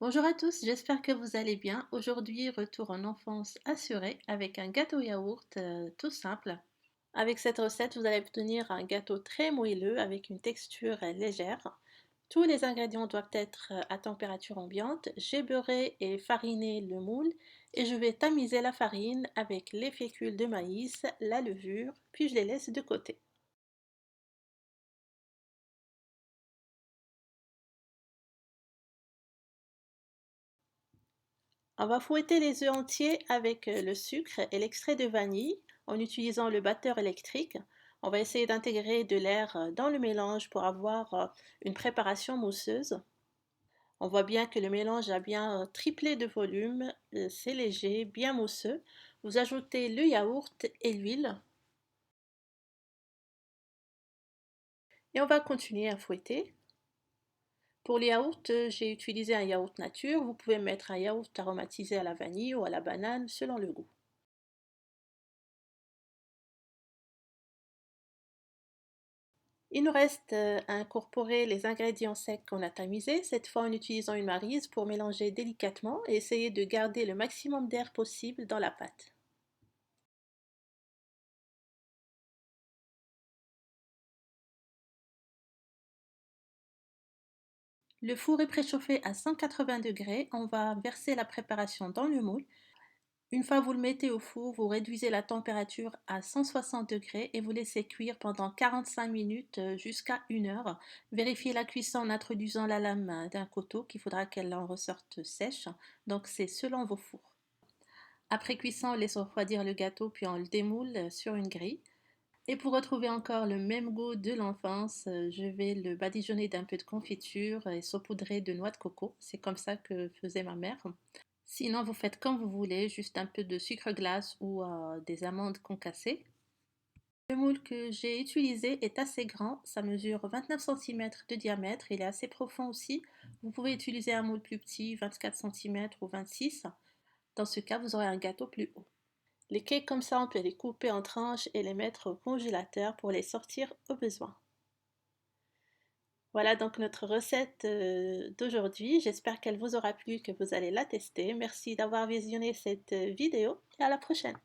Bonjour à tous, j'espère que vous allez bien. Aujourd'hui, retour en enfance assuré avec un gâteau yaourt tout simple. Avec cette recette, vous allez obtenir un gâteau très moelleux avec une texture légère. Tous les ingrédients doivent être à température ambiante. J'ai beurré et fariné le moule et je vais tamiser la farine avec les fécule de maïs, la levure, puis je les laisse de côté. On va fouetter les œufs entiers avec le sucre et l'extrait de vanille en utilisant le batteur électrique. On va essayer d'intégrer de l'air dans le mélange pour avoir une préparation mousseuse. On voit bien que le mélange a bien triplé de volume, c'est léger, bien mousseux. Vous ajoutez le yaourt et l'huile et on va continuer à fouetter. Pour les yaourts, j'ai utilisé un yaourt nature. Vous pouvez mettre un yaourt aromatisé à la vanille ou à la banane selon le goût. Il nous reste à incorporer les ingrédients secs qu'on a tamisés, cette fois en utilisant une maryse pour mélanger délicatement et essayer de garder le maximum d'air possible dans la pâte. Le four est préchauffé à 180 degrés, on va verser la préparation dans le moule. Une fois vous le mettez au four, vous réduisez la température à 160 degrés et vous laissez cuire pendant 45 minutes jusqu'à 1 heure. Vérifiez la cuisson en introduisant la lame d'un couteau qu'il faudra qu'elle en ressorte sèche, donc c'est selon vos fours. Après cuisson, on laisse refroidir le gâteau puis on le démoule sur une grille. Et pour retrouver encore le même goût de l'enfance, je vais le badigeonner d'un peu de confiture et saupoudrer de noix de coco. C'est comme ça que faisait ma mère. Sinon, vous faites comme vous voulez, juste un peu de sucre glace ou des amandes concassées. Le moule que j'ai utilisé est assez grand, ça mesure 29 cm de diamètre, il est assez profond aussi. Vous pouvez utiliser un moule plus petit, 24 cm ou 26. Dans ce cas, vous aurez un gâteau plus haut. Les cakes comme ça, on peut les couper en tranches et les mettre au congélateur pour les sortir au besoin. Voilà donc notre recette d'aujourd'hui. J'espère qu'elle vous aura plu, que vous allez la tester. Merci d'avoir visionné cette vidéo et à la prochaine.